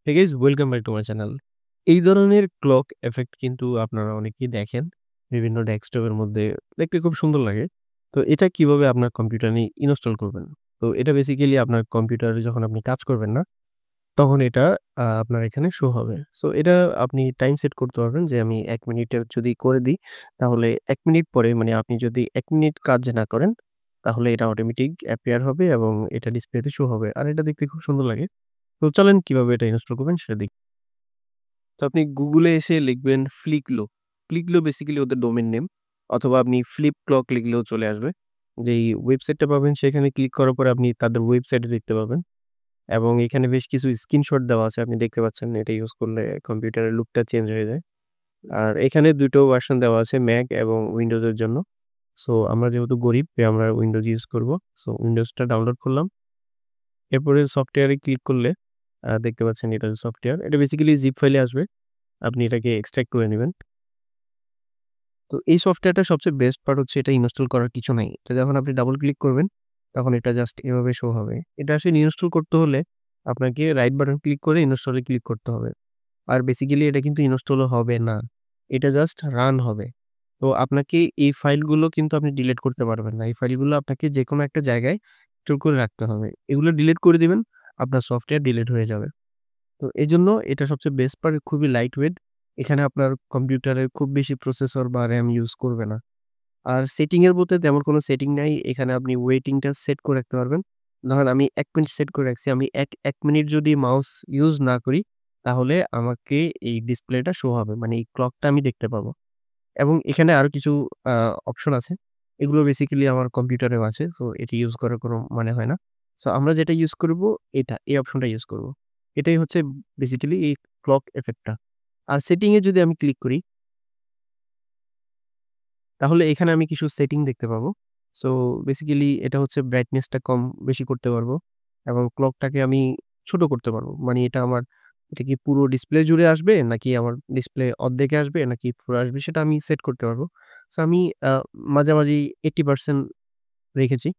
Hey guys, welcome back to my channel. এই ধরনের clock effect কিন্তু আপনারা অনেকেই দেখেন বিভিন্ন ডেস্কটপের মধ্যে দেখতে খুব সুন্দর লাগে। তো এটা কিভাবে আপনার কম্পিউটারে ইনস্টল করবেন? তো এটা বেসিক্যালি আপনার কম্পিউটারে যখন আপনি কাজ করবেন না, তখন এটা আপনার এখানে শো হবে। সো এটা আপনি টাইম সেট করতে পারবেন যে আমি ১ মিনিটের যদি করে দিই, তাহলে ১ মিনিট পরে মানে আপনি যদি ১ মিনিট কাজ না করেন, তাহলে এটা অটোমেটিক অ্যাপিয়ার হবে এবং এটা ডিসপ্লেতে শো হবে। আর এটা দেখতে খুব সুন্দর লাগে। তো চলেন কিভাবে এটা ইনস্টল করবেন সেটা দেখি। তো আপনি Google এ এসে লিখবেন Flicklo। Flicklo বেসিক্যালি ওদের ডোমেইন নেম, অথবা আপনি ফ্লিপ ক্লক লিখলেও চলে আসবে। যেই ওয়েবসাইটটা পাবেন সেখানে ক্লিক করার পরে আপনি তাদের ওয়েবসাইটে দেখতে পাবেন এবং এখানে বেশ কিছু স্ক্রিনশট দেওয়া আছে। আপনি দেখতে পাচ্ছেন এটা ইউজ করলে কম্পিউটারের লুকটা চেঞ্জ হয়ে যায়। আর এখানে ২ টো ভার্সন দেওয়া আছে, Mac এবং Windows এর জন্য। সো আমরা যেহেতু গরিব তাই আমরা Windows ইউজ করব। সো Windows-টা ডাউনলোড করলাম। এরপরে সফটওয়্যারে ক্লিক করলে দেখতে পাচ্ছেন এটা সফটওয়্যার। এটা বেসিক্যালি জিপ ফাইলে আসবে। আপনি এটাকে এক্সট্রাক্ট করে নিবেন। তো এই সফটওয়্যারটার সবচেয়ে বেস্ট পার্ট হচ্ছে এটা ইনস্টল করার কিছু নাই। এটা যখন আপনি ডাবল ক্লিক করবেন, তখন এটা জাস্ট এভাবে শো হবে। এটা আসলে ইনস্টল করতে হলে আপনাকে রাইট বাটন ক্লিক করে ইনস্টল এ ক্লিক করতে হবে। আর বেসিক্যালি এটা কিন্তু ইনস্টলও হবে না। এটা জাস্ট রান হবে। তো আপনাকে এই ফাইলগুলো কিন্তু আপনি ডিলিট করতে পারবেন না। এই ফাইলগুলো আপনাকে যেকোনো একটা জায়গায় স্টোর করে রাখতে হবে। এগুলো ডিলিট করে দিবেন, আপনার সফটওয়্যার ডিলিট হয়ে যাবে। তো এজন্য এটা সবচেয়ে বেস্ট পার্ট, খুবই লাইট ওয়েট। এখানে আপনার কম্পিউটারে খুব বেশি প্রসেসর বা RAM ইউজ করবে না। আর সেটিং এর মধ্যে তেমন কোনো সেটিং নাই। এখানে আপনি ওয়েটিংটা সেট করে রাখতে পারবেন। ধরেন আমি ১ মিনিট সেট করে রাখছি। আমি ১ মিনিট যদি মাউস ইউজ না করি, তাহলে আমাকে এই ডিসপ্লেটা শো হবে। মানে এই ক্লকটা আমি দেখতে পাবো। এবং এখানে আরো কিছু আ অপশন আছে। এগুলো বেসিক্যালি আমার কম্পিউটারেও আছে। সো এটি ইউজ করার কোনো মানে হয় না। সো আমরা যেটা ইউজ করব এটা, এই অপশনটা ইউজ করব। এটাই হচ্ছে বেসিক্যালি এই ক্লক ইফেক্টটা। আর সেটিং এ যদি আমি ক্লিক করি, তাহলে এখানে আমি কিছু সেটিং দেখতে পাবো। সো বেসিক্যালি এটা হচ্ছে ব্রাইটনেসটা কম বেশি করতে পারবো এবং ক্লকটাকে আমি ছোট করতে পারবো। মানে এটা কি পুরো ডিসপ্লে জুড়ে আসবে নাকি আমার ডিসপ্লে অর্ধেকে আসবে নাকি পুরো আসবে সেটা আমি সেট করতে পারবো। সো আমি আ মাঝামাঝি 80% রেখেছি।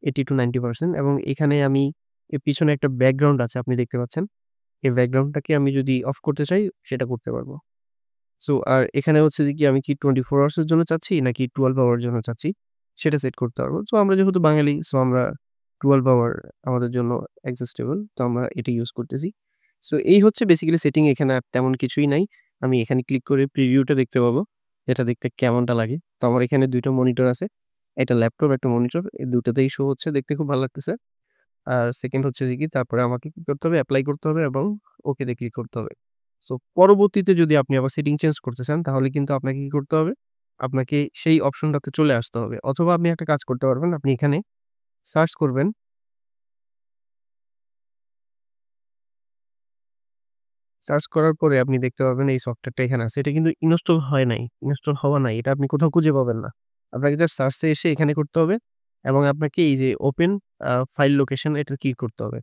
80 to 90% এবং এখানে আমি এর পিছনে একটা ব্যাকগ্রাউন্ড আছে আপনি দেখতে পাচ্ছেন। এই ব্যাকগ্রাউন্ডটাকে আমি যদি অফ করতে চাই সেটা করতে পারবো। সো আর এখানে হচ্ছে যে কি আমি কি 24 আওয়ার্স এর জন্য চাচ্ছি নাকি 12 আওয়ার জন্য চাচ্ছি সেটা সেট করতে পারবো। সো আমরা যেহেতু বাঙালি, সো আমরা 12 আওয়ার আমাদের জন্য অ্যাডজাস্টেবল। তো আমরা এটা ইউজ করতেছি। সো এই হচ্ছে বেসিক্যালি সেটিং, এখানে আর তেমন কিছুই নাই। আমি এখানে ক্লিক করে প্রিভিউটা দেখতে পাবো। এটা দেখতে কেমনটা লাগে। তো আমার এখানে ২ টা মনিটর আছে। একটা ল্যাপটপ, একটা মনিটর। এই ২ টাতেই শো হচ্ছে। দেখতে খুব ভালো লাগতেছে। আর সেকেন্ড হচ্ছে যে কি তারপরে আমাকে কি করতে হবে? এপ্লাই করতে হবে এবং ওকে তে ক্লিক করতে হবে। সো পরবর্তীতে যদি আপনি আবার সেটিং চেঞ্জ করতে চান তাহলে কিন্তু আপনাকে কি করতে হবে? আপনাকে সেই অপশনটাতে চলে আসতে হবে। অথবা আপনি একটা কাজ করতে পারবেন। আপনি এখানে সার্চ করবেন। সার্চ করার পরে আপনি দেখতে পাবেন এই সফটওয়্যারটা এখানে আছে। এটা কিন্তু ইনস্টল হয় নাই। ইনস্টল হওয়া নাই। এটা আপনি কোথাও খুঁজে পাবেন না। আপনাকে জাস্ট সার্চে এসে এখানে করতে হবে এবং আপনাকে এই যে ওপেন ফাইল লোকেশন এটা ক্লিক করতে হবে।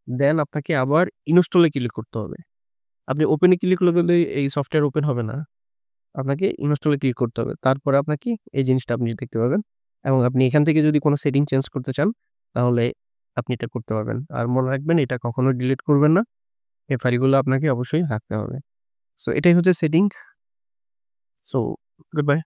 দেন আপনাকে আবার ইনস্টল এ ক্লিক করতে হবে। আপনি ওপেন এ ক্লিক করলে এই সফটওয়্যার ওপেন হবে না। আপনাকে ইনস্টল এ ক্লিক করতে হবে। তারপরে আপনাকে এই জিনিসটা আপনি দেখতে পাবেন এবং আপনি এখান থেকে যদি কোন সেটিং চেঞ্জ করতে চান, তাহলে আপনি এটা করতে পারবেন। আর মনে রাখবেন এটা কখনো ডিলিট করবেন না। এই ফাইলগুলো আপনাকে অবশ্যই রাখতে হবে। সো এটাই হচ্ছে সেটিং। So good bye.